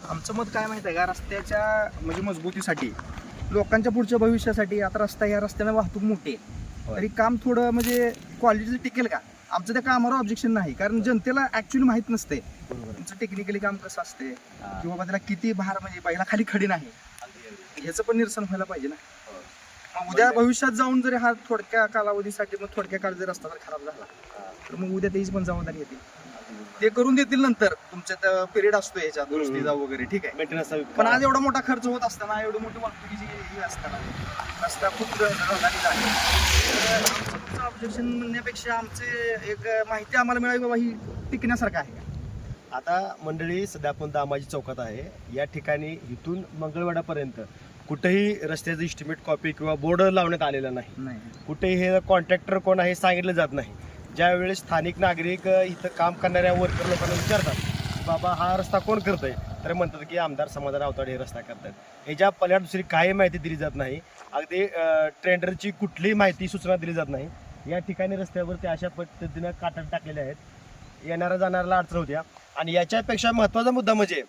आमचं मत काय माहिती आहे का, रस्त्याच्या म्हणजे मजबूतीसाठी, लोकांच्या पुढच्या भविष्यासाठी. आता रस्ता, या रस्त्याने वाहतूक मोठी आहे, तरी काम थोडं म्हणजे क्वालिटीचं टिकेल का, आमचं त्या कामावर ऑब्जेक्शन नाही. कारण जनतेला ऍक्च्युअली माहित नसते तुमचं टेक्निकली काम कसं असते, किंवा त्याला किती भार, म्हणजे पहिला खाली खडी नाही, ह्याचं पण निरसन व्हायला पाहिजे ना. मग उद्या भविष्यात जाऊन जरी हा थोडक्या कालावधीसाठी, मग थोडक्या काळ जर रस्ता जर खराब झाला तर मग उद्या त्याची पण जबाबदारी येते. ते करून देतील नंतर, तुमच्यात पिरियड असतो याच्या दुरुस्तीचा वगैरे, ठीक आहे. पण आज एवढा मोठा खर्च होत असताना, एवढी मोठी वाहतुकीची ही असताना रस्ता खूप रहदारीचा आहे. आमचं ऑब्जेक्शन म्हणण्यापेक्षा आमचे एक माहिती आम्हाला मिळावी बाबा ही टिकण्यासारखं आहे. आता मंडळी, सध्या आपण दामाजी चौकात आहे. या ठिकाणी इथून मंगळवाड्यापर्यंत कुठेही रस्त्याचं इस्टिमेट कॉपी किंवा बोर्ड लावण्यात आलेला नाही. कुठेही हे कॉन्ट्रॅक्टर कोण आहे सांगितलं जात नाही. ज्यावेळेस स्थानिक नागरिक इथं काम करणाऱ्या वर्कर लोकांना विचारतात, बाबा हा रस्ता कोण करतंय, तर म्हणतात की आमदार समाधान आवताडे हे रस्ता करतात. ह्याच्या पल्याड दुसरी काही माहिती दिली जात नाही. अगदी टेंडरची कुठलीही माहिती सूचना दिली जात नाही. या ठिकाणी रस्त्यावरती अशा पद्धतीनं काटा टाकलेले आहेत, येणाऱ्या जाणाऱ्याला अडचण होत्या. आणि याच्यापेक्षा महत्त्वाचा मुद्दा म्हणजे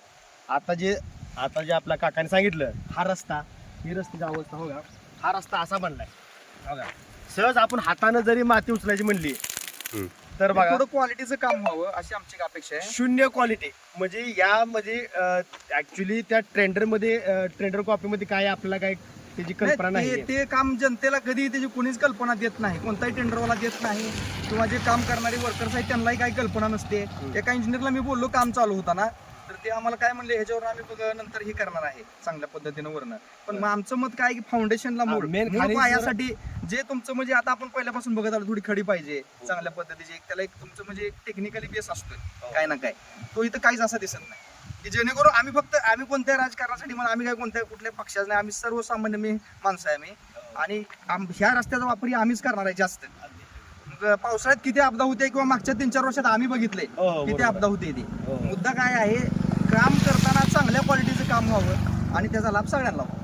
आता जे आपल्या काकाने सांगितलं, हा रस्ता, ही रस्त्याची अवस्था बघा, हा रस्ता असा बनलाय बघा. सहज आपण हाताने जरी माती उचलायची म्हणली तर बघा, थोडं क्वालिटीचं काम व्हावं अशी आमची अपेक्षा आहे. शून्य क्वालिटी. म्हणजे यामध्ये ऍक्च्युली त्या टेंडर कॉपीमध्ये काय आपल्याला काय त्याची कल्पना नाही. ते काम जनतेला कधी त्याची कोणीच कल्पना देत नाही, कोणताही टेंडरवाला देत नाही, किंवा जे काम करणारे वर्कर्स आहेत त्यांनाही काही कल्पना नसते. एका इंजिनियरला मी बोललो काम चालू होताना, तर ते आम्हाला काय म्हणले, ह्याच्यावर आम्ही नंतर हे करणार आहे चांगल्या पद्धतीनं वरनं. पण मग आमचं मत काय की फाउंडेशनला मूळ पायासाठी जे तुमचं म्हणजे आता आपण पहिल्यापासून बघत आलो, थोडी खडी पाहिजे चांगल्या पद्धतीची, त्याला एक तुमचं म्हणजे टेक्निकली बेस असतोय काय ना काय, तो इथं काहीच असा दिसत नाही. की जेणेकरून आम्ही कोणत्या राजकारणासाठी म्हणून आम्ही काय कुठल्या पक्षाचं नाही, आम्ही सर्वसामान्य माणसं आहे आम्ही, आणि ह्या रस्त्याचा वापर आम्हीच करणार आहे जास्त. पावसाळ्यात किती अपघात होते किंवा मागच्या 3-4 वर्षात आम्ही बघितले किती अपघात होते. ते मुद्दा काय आहे, काम करताना चांगल्या क्वालिटीचं काम व्हावं आणि त्याचा लाभ सगळ्यांना व्हावा,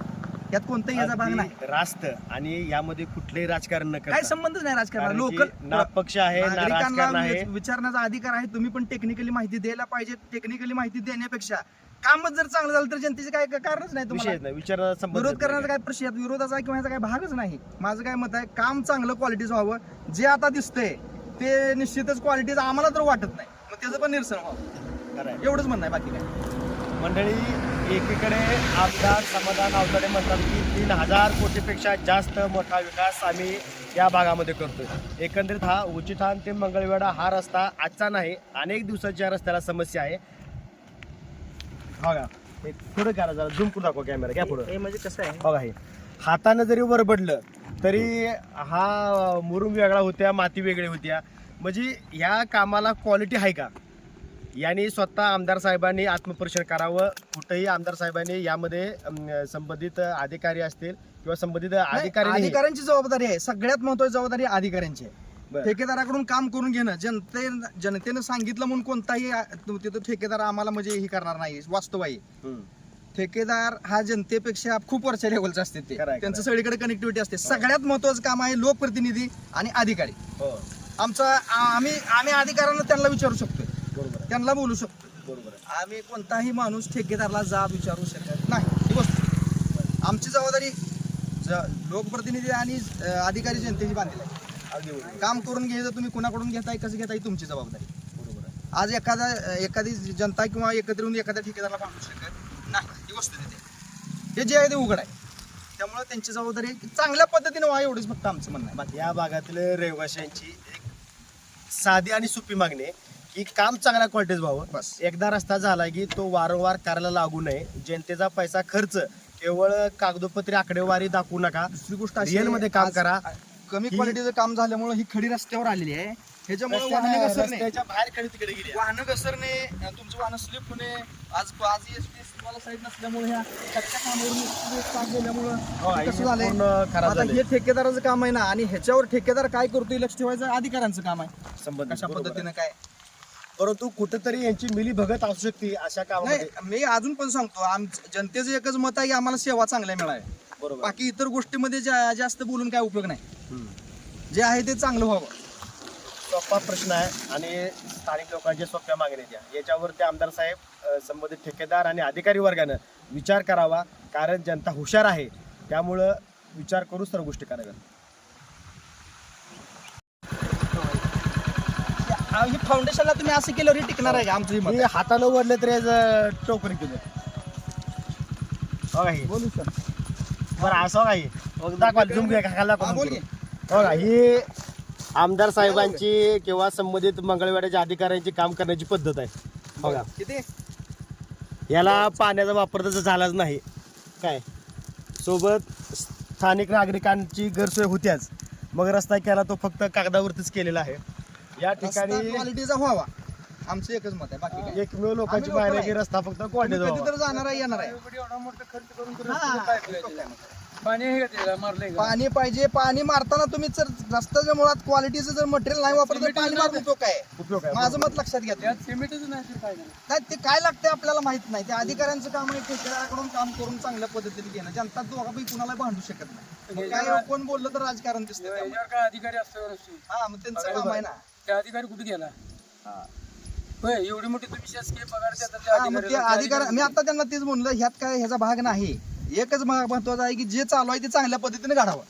यात कोणताही याचा भाग नाही. रास्त आणि यामध्ये कुठलेही राजकारण न काय संबंधच नाही राजकारण. लोकल ना पक्ष आहे ना राजकारण आहे. विचारण्याचा अधिकार आहे, तुम्ही पण टेक्निकली माहिती द्यायला पाहिजे. टेक्निकली माहिती देण्यापेक्षा कामच जर चांगलं झालं तर जनतेचे काय कारणच नाही तुम्हाला विरोध करण्याचा काय प्रश्न, विरोधाचा किंवा ह्याचा काय भागच नाही. माझं काय मत आहे, काम चांगलं क्वालिटीचं व्हावं. जे आता दिसतंय ते निश्चितच क्वालिटीचं आम्हाला तर वाटत नाही, मग त्याचं पण निरसन व्हावं, एवढंच म्हणणं आहे, बाकी काय. मंडळी, एकीकडे आमदार समाधान आवताडे म्हणतात की 3000 कोटीपेक्षा जास्त मोठा विकास आम्ही या भागामध्ये करतोय. एकंदरीत हा उचिठाण ते मंगळवेढा हा रस्ता आजचा नाही, अनेक दिवसाच्या रस्त्याला समस्या आहे. बघा, पुढे करा जरा, झूम करून दाखवा कॅमेरा, घ्या पुढे. म्हणजे कसं आहे बघा, हे हातानं जरी वरबडलं तरी हा मुरुम वेगळा होत्या, माती वेगळी होत्या. म्हणजे ह्या कामाला क्वालिटी आहे का, यांनी स्वतः आमदार साहेबांनी आत्मपरीक्षण करावं. कुठेही आमदार साहेबांनी यामध्ये संबंधित अधिकारी असतील किंवा संबंधित अधिकाऱ्यांची जबाबदारी आहे. सगळ्यात महत्वाची जबाबदारी अधिकाऱ्यांची आहे. ठेकेदाराकडून काम करून घेणं. जनतेनं सांगितलं म्हणून कोणताही तिथं ठेकेदार आम्हाला म्हणजे हे करणार नाही. वास्तव आहे, ठेकेदार हा जनतेपेक्षा खूप वरच्या लेवलचे असते, ते त्यांचं सगळीकडे कनेक्टिव्हिटी असते. सगळ्यात महत्वाचं काम आहे लोकप्रतिनिधी आणि अधिकारी. आम्ही अधिकाऱ्यांना त्यांना विचारू शकतो, त्यांना बोलू शकतो. आम्ही कोणताही माणूस ठेकेदारला जाब विचारू शकत नाही. ही गोष्ट आमची जबाबदारी लोकप्रतिनिधी आणि अधिकारी जनतेची बांधलेली आहे. काम करून घ्यायचं, तुम्ही कुणाकडून घेताय, कसं घेताय, तुमची जबाबदारी. आज एखादी जनता किंवा एकत्र येऊन एखाद्या ठेकेदाराला बांधू शकत नाही, ही गोष्ट तिथे हे जे आहे ते उघड आहे. त्यामुळे त्यांची जबाबदारी चांगल्या पद्धतीने व्हा, एवढीच फक्त आमचं म्हणणं आहे. बाकी या भागातील रहिवाशांची एक साधी आणि सोपी मागणी आहे की काम चांगल्या क्वालिटीच व्हावं. बस एकदा रस्ता झाला की तो वारंवार करायला लागू नये. जनतेचा पैसा खर्च केवळ कागदोपत्री आकडेवारी दाखवू नका. दुसरी गोष्ट रिअल मध्ये काम करा. कमी क्वालिटीचं काम झाल्यामुळे ही खडी रस्त्यावर आलेली आहे. ह्याच्यामुळे वाहनं घसरणे, बाहेर खडी तिकडे गेली, वाहनं घसरणे, तुमचं वाहनं स्लिप होणे. आज तुम्हाला साईड नसल्यामुळे ह्या कच्च्या कामावरून गेल्यामुळं कसं झालंय. हे ठेकेदाराचं काम आहे ना, आणि ह्याच्यावर ठेकेदार काय करतोय लक्ष ठेवायचं अधिकाऱ्यांचं काम आहे. संबंध कशा पद्धतीनं काय, परंतु कुठेतरी यांची मिलीभगत असू शकते अशा कामामध्ये. मी अजून पण सांगतो, जनतेचं एकच मत आहे की आम्हाला सेवा चांगल्या मिळाव्या. बरोबर. बाकी इतर गोष्टीमध्ये जास्त बोलून काय उपयोग नाही. जे आहे ते चांगलं व्हावं. सोपा प्रश्न आहे आणि स्थानिक लोकांच्या सोप्या मागण्या द्या याच्यावरती आमदार साहेब संबंधित ठेकेदार आणि अधिकारी वर्गानं विचार करावा, कारण जनता हुशार आहे त्यामुळं विचार करून सर्व गोष्टी कराव्या. ही फाउंडेशनला तुम्ही असं केलं टिकणार आहे का आमचं हे मत मी आहे. हातानं ओढलं तरी याचं टोकरी केलं बघा ही. बोलू सर. बरं असं बघा ही. दाखवा झुम घ्या खायला हा, बोल की. बघा ही आमदार साहेबांची किंवा संबंधित मंगळवेढ्याच्या अधिकाऱ्यांची काम करण्याची पद्धत आहे. बघा किती याला पाण्याचा वापर तसा झालाच नाही काय, सोबत स्थानिक नागरिकांची गैरसोय होत्याच, मग रस्ता केला तो फक्त कागदावरतीच केलेला आहे. या ठिकाणी क्वालिटीचा व्हावा आमचं एकच मत आहे, बाकी काय. एकमेव लोकांची आम्ही मागणी लोकं आहे की रस्ता फक्त क्वालिटीचा कधी व्हावा. तर जाणार आहे येणार आहे. एवढा मोठा खर्च करून पाणी हे का मारले पाणी पाहिजे. पाणी मारताना तुम्ही जर रस्त्याच्या मुळात क्वालिटीचं जर मटेरियल नाही वापरलं तर पाणी मारून उपयोग काय आहे? उपयोग आहे. माझं मत लक्षात घ्या तुम्ही. त्यात सिमेंटच नाही तर काय नाही. नाही ते काय लागते आपल्याला माहित नाही. ते अधिकाऱ्यांचं काम आहे ठेकेदाराकडून काम करून चांगल्या पद्धतीने घेणं. जनता दोघांपैकी कुणाला भांडू शकत नाही. मग काय कोण बोललं तर राजकारण दिसतं त्यामध्ये. याच्यावर काय अधिकारी असतो नसतो. हा मग त्यांचं काम आहे ना. त्या अधिकारी कुठे गेला होय? एवढी मोठी तुम्ही शासकीय पगार देता त्या हा, मग ते अधिकार मी आता त्यांना तेच म्हणलं, ह्यात काय ह्याचा भाग नाही. एकच महत्वाचं आहे की जे चालू आहे ते चांगल्या पद्धतीने काढावं,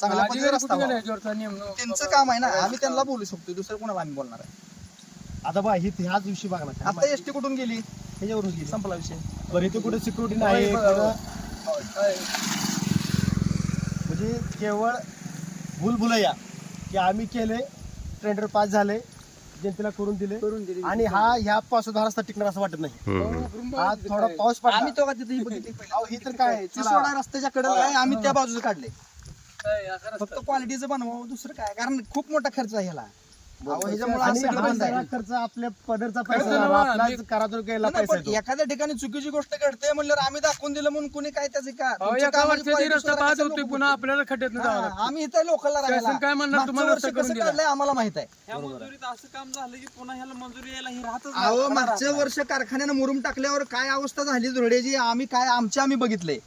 चांगल्या पद्धतीने अधिकारी रस्ता कुठे गेला व्हावा. याच्यावरचा नियम त्यांचं काम आहे ना. आम्ही त्यांना बोलू शकतो, दुसरं कोणाला आम्ही बोलणार आहे. आता बघा ही ह्याच दिवशी बघा ना आता एसटी कुठून गेली ह्याच्यावरून गेली. संपला विषय. बरं इथे कुठे सिक्युरिटी नाही म्हणजे केवळ भूलभुलैया की आम्ही केले, टेंडर पास झाले, जनतेला करून दिले आणि ह्या पावसात हा रस्ता टिकणार असं वाटत नाही. हा थोडा पाऊस पडला आम्ही तो का तिथे बघितली पहिला. अहो, हे तर काय ती सोडा रस्त्याच्या कडेला आहे, आम्ही त्या बाजूला काढले. काय फक्त क्वालिटीचं बनवावं, दुसरं काय. कारण खूप मोठा खर्च आहे ह्याला. अहो, ह्याच्यामुळे आणि असं सगळं हा बंद सगळा आहे. खर्च आपल्या पदरचा पैसा खर्च झाला, नव्हा, आपलाच करातून गेला नाही, पैसा पण येतो. एखाद्या ठिकाणी चुकीची गोष्ट घडते म्हणल्यावर आम्ही दाखवून दिलं म्हणून कुणी काय त्याचे का अहो, तुमच्या एका कामाची वर्षाची quality रस्ता सुधारायला बाद कसं होतोय, नको पुन्हा होतं? आपल्याला खड्ड्यातनं जावं लागतं. हा, आम्ही इथं लोकलला शासन राहायला काय म्हणणार मागचं तुम्हाला वर्ष रस्ता करून कसं दिला? काढलंय आम्हाला माहित आहे. ह्या मंजुरीत असं काम झालं की पुन्हा ह्याला मंजुरी यायला ही राहतच अहो, मागचं वर्ष कारखान्यानं मुरुम टाकल्यावर काय अवस्था झाली धुरड्याची आम्ही आम्ही बघितले.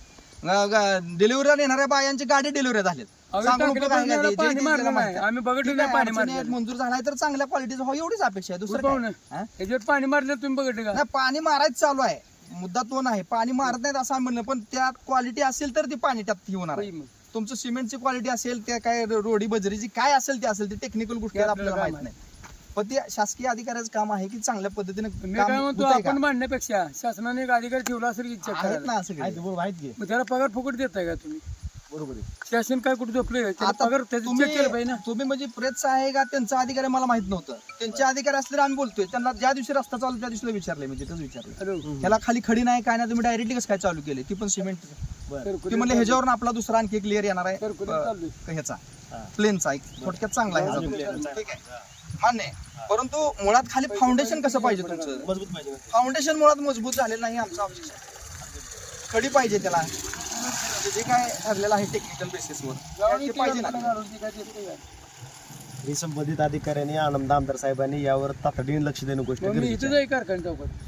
डिलिव्हरी येणाऱ्या बायांची गाडी डिलिव्हरी झाली. अहो, सांगून उपयोग आहे का ते? जे पाणी ते मारलं त्याला नाही. माहित आहे. आम्ही बघितलं ठीक नाही आहे, पाणी अडचणी आहेत, मारलं. मंजूर झालाय तर चांगल्या क्वालिटीचं हो एवढीच अपेक्षा आहे, दुसरं पाहून काय. हा? याच्यावर पाणी मारलं तुम्ही बघितलं का? नाही, पाणी मारायचं चालू आहे. मुद्दा तो नाही, पाणी मारत नाहीत असं आम्ही म्हणलं, पण त्यात क्वालिटी असेल तर ती पाणी त्यात होणार आहे. होय मग. तुमचं सिमेंटची क्वालिटी असेल, त्या काय रोडी बजरीची काय असेल ते असेल, ते टेक्निकल गोष्टी आहेत, आपल्याला माहित नाही. पण ते शासकीय अधिकाऱ्याचं काम आहे की चांगल्या पद्धतीने मी काम काय म्हणतो, होतंय का? आपण मांडण्यापेक्षा शासनाने एक अधिकारी ठेवला असेल की चेक आहेत करायला. ना असं काही. आहेत, बरोबर आहेत की मग त्याला पगार फुकट देताय का तुम्ही? बरोबर आहे. शासन काय कुठे झोपले त्याला आता पगार त्याचं चेक केलं पाहिजे ना. तुम्ही म्हणजे प्रेसचा आहे का त्यांचा अधिकारी मला माहित नव्हतं. त्यांचे अधिकारी असले आम्ही बोलतोय त्यांना, ज्या दिवशी रस्ता चालू त्या दिवशीला विचारले, म्हणजे तिथंच विचारलं हॅलो. त्याला खाली खडी नाही काय नाही, तुम्ही डायरेक्टली कसं काय चालू केले, ती पण सिमेंट. ते म्हणले ह्याच्यावर आपला दुसरा आणखी क्लिअर येणार आहे चालू. ह्याचा प्लेनचा एक थोडक्यात चांगला आहे ह्याचा. ठीक आहे, मान्य आहे. परंतु मुळात खाली फाउंडेशन कसं पाहिजे तुमचं? मजबूत पाहिजे. फाउंडेशन मुळात मजबूत झालेलं नाही आमचा अपेक्षा. खडी पाहिजे त्याला, जे काय ठरलेलं आहे टेक्निकल बेसिसवर ते पाहिजे ना. हे संबंधित अधिकाऱ्यांनी आनंद आमदार साहेबांनी यावर तातडीने लक्ष देणं गोष्ट मग मी गरजेची इथं आहे. जाई कारखान्या चौकात.